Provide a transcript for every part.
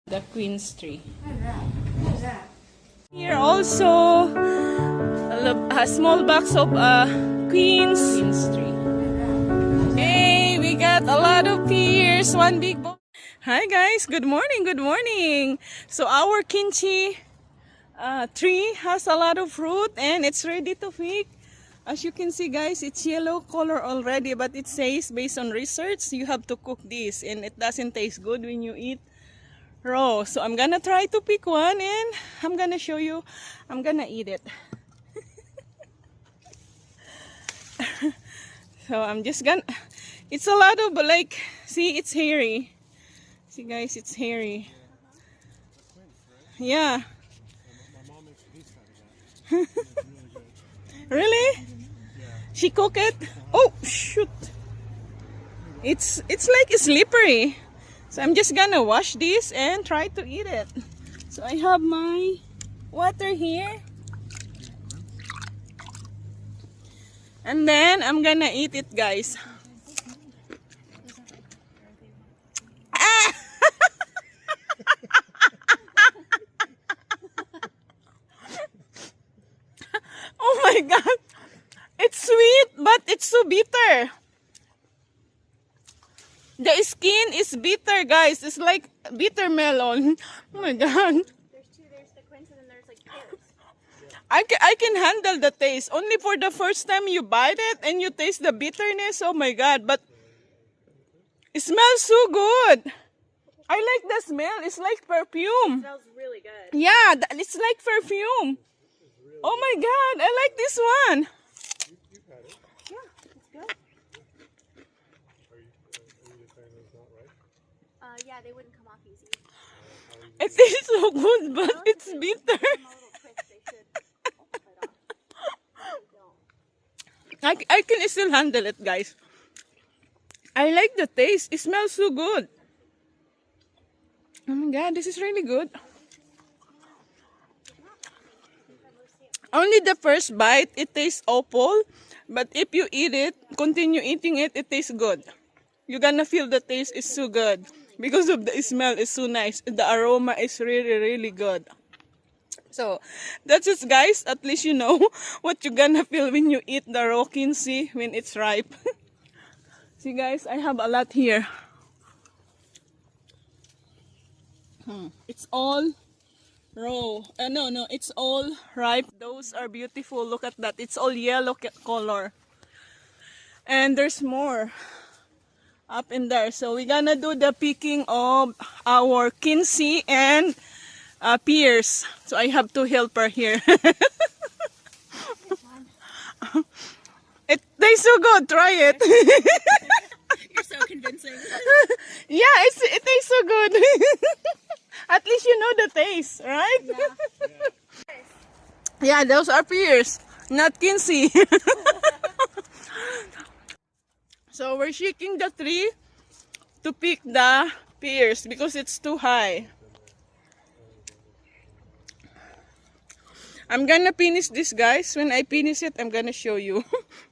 The queen's tree. Here also a small box of queen's tree. Hey, we got a lot of pears. One big box. Hi guys, good morning, good morning. So our kimchi tree has a lot of fruit and it's ready to pick. As you can see guys, it's yellow color already, but it says based on research you have to cook this and it doesn't taste good when you eat raw. So I'm gonna try to pick one and I'm gonna show you. I'm gonna eat it. So I'm just gonna, it's a lot of like, see, it's hairy. See guys, it's hairy. Yeah. Really? She cook it? Oh shoot. It's like slippery. So I'm just gonna wash this and try to eat it. So I have my water here. And then I'm gonna eat it, guys. Ah! Oh my god. It's sweet, but it's so bitter. The skin is bitter, guys. It's like bitter melon. Oh my god. There's two. There's the quince and then there's like pears. I can handle the taste. Only for the first time you bite it and you taste the bitterness. Oh my god. But it smells so good. I like the smell. It's like perfume. It smells really good. Yeah, it's like perfume. Oh my god. I like this one. Yeah, it's good. Yeah, they wouldn't come off easy. It tastes so good, but it's bitter. Some a little crisp. They should bite off. I can still handle it, guys. I like the taste. It smells so good. Oh my god, this is really good. Only the first bite, it tastes awful. But if you eat it, continue eating it, it tastes good. You're gonna feel the taste is so good. Because of the smell is so nice. The aroma is really, really good. So, that's it guys. At least you know what you're gonna feel when you eat the raw kimchi when it's ripe. See guys, I have a lot here. It's all raw. No, it's all ripe. Those are beautiful. Look at that. It's all yellow color. And there's more up in there. So we're gonna do the picking of our kimchi and pears. So I have two helper here. It tastes so good. Try it. You're so convincing. Yeah, it tastes so good. At least you know the taste, right? Yeah. Yeah, those are pears, not kimchi. So we're shaking the tree to pick the pears because it's too high. I'm gonna finish this, guys. When I finish it, I'm gonna show you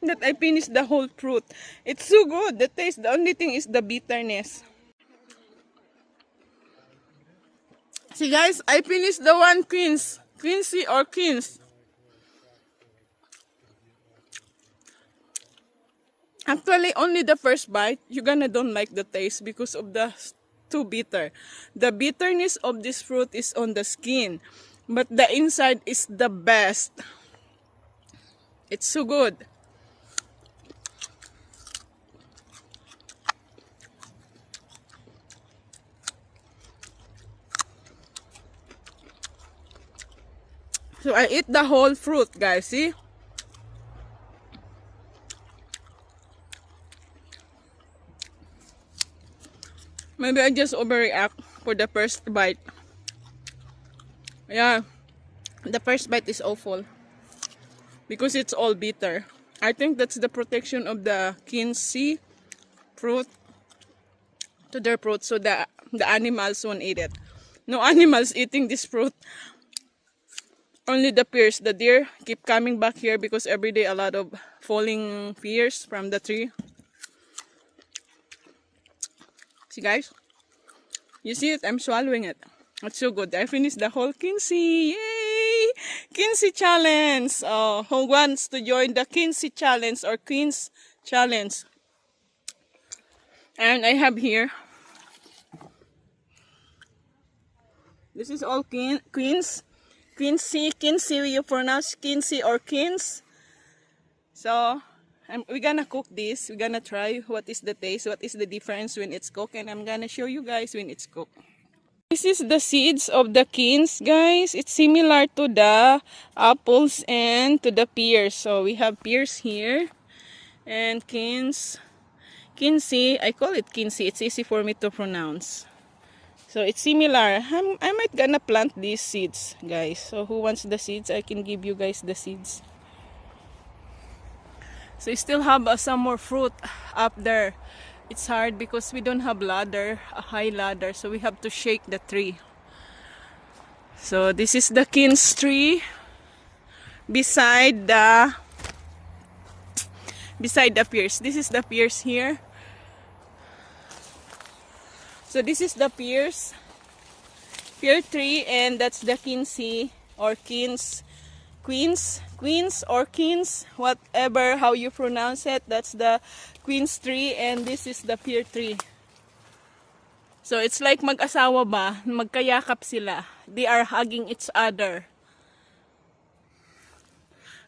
that I finished the whole fruit. It's so good. The taste, the only thing is the bitterness. See guys, I finished the one kimchi or quince. Actually, only the first bite, you're gonna don't like the taste because of the too bitter. The bitterness of this fruit is on the skin, but the inside is the best. It's so good. So I eat the whole fruit, guys, see? Maybe I just overreact for the first bite. Yeah, the first bite is awful because it's all bitter. I think that's the protection of the kimchi fruit to their fruit, so the animals won't eat it. No animals eating this fruit. Only the pears. The deer keep coming back here because every day a lot of falling pears from the tree. See guys? You see it? I'm swallowing it. It's so good. I finished the whole Kinsey. Yay! Kinsey challenge. Oh, who wants to join the Kinsey challenge or Queens challenge? And I have here. This is all Queens. Kinsey, you pronounce Kinsey or Queens. So, we're gonna cook this. We're gonna try what is the taste, what is the difference when it's cooked, and I'm gonna show you guys when it's cooked. This is the seeds of the quince, guys. It's similar to the apples and to the pears. So we have pears here and quince. Kinsey, I call it Kinsey. It's easy for me to pronounce. So it's similar. I might gonna plant these seeds, guys. So who wants the seeds? I can give you guys the seeds. So you still have some more fruit up there. It's hard because we don't have ladder, a high ladder, so we have to shake the tree. So this is the quince tree beside the pears. This is the pears here. So this is the pear tree, and that's the Kinsey or queens or queens, whatever how you pronounce it. That's the queens tree, and this is the pear tree. So it's like mag-asawa ba, magkayakap sila. They are hugging each other.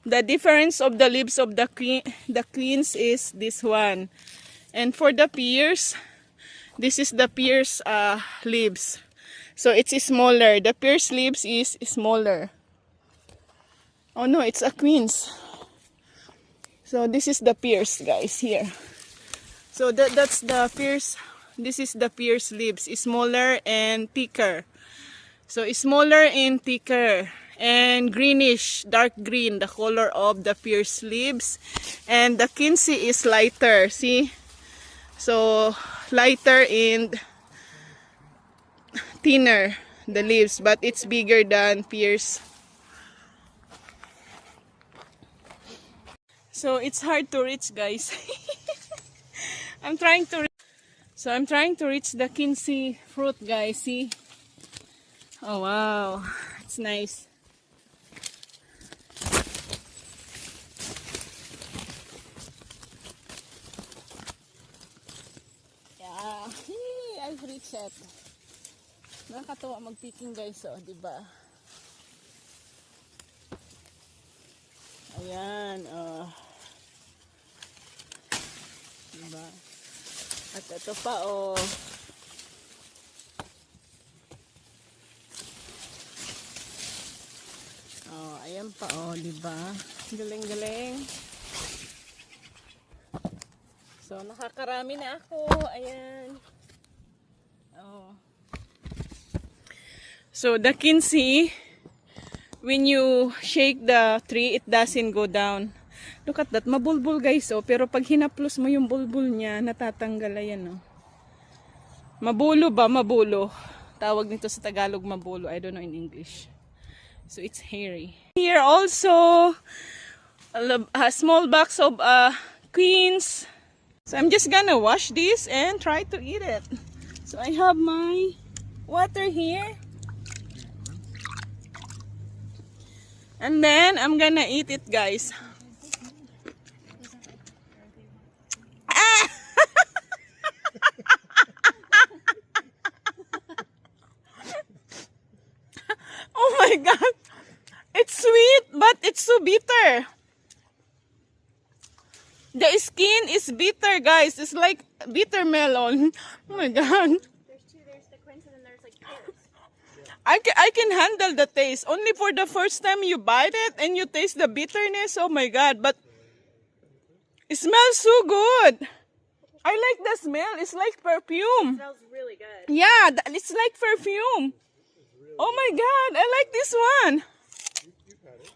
The difference of the leaves of the queens is this one. And for the pears, this is the pears leaves. So it's smaller. The pears leaves is smaller. Oh no, it's a queens. So this is the pears, guys, here. So that's the pears. This is the pears leaves, smaller and thicker. So smaller and thicker and greenish, dark green, the color of the pears leaves. And the Kinsey is lighter, see? So lighter and thinner, the leaves, but it's bigger than pears. So it's hard to reach, guys. I'm trying to reach the Kinsey fruit, guys. See? Oh wow, it's nice. Yeah, I've reached it. Nakakatawa mag-picking, guys, oh, diba? Ayan, oh. Diba? At ito pa, oh. Oh, ayan pa, oh, diba? Galing-galing. So, nakakarami na ako. Ayan. Oh. So, the Kinsey, when you shake the tree, it doesn't go down. Look at that, mabulbul, guys, oh. Pero pag hinaplos mo yung bulbul niya, natatanggal, ayan, oh. Mabulo ba? Mabulo. Tawag nito sa Tagalog, mabulo. I don't know in English. So, it's hairy. Here also, a small box of queens. So, I'm just gonna wash this and try to eat it. So, I have my water here. And then, I'm gonna eat it, guys. Ah! Oh my God. It's sweet, but it's so bitter. The skin is bitter, guys. It's like bitter melon. Oh my God. There's two. There's the quince and then there's like pears. I can handle the taste. Only for the first time you bite it and you taste the bitterness. Oh my God. But it smells so good. I like the smell. It's like perfume. It smells really good. Yeah, it's like perfume. Oh my God. I like this one. You've had it.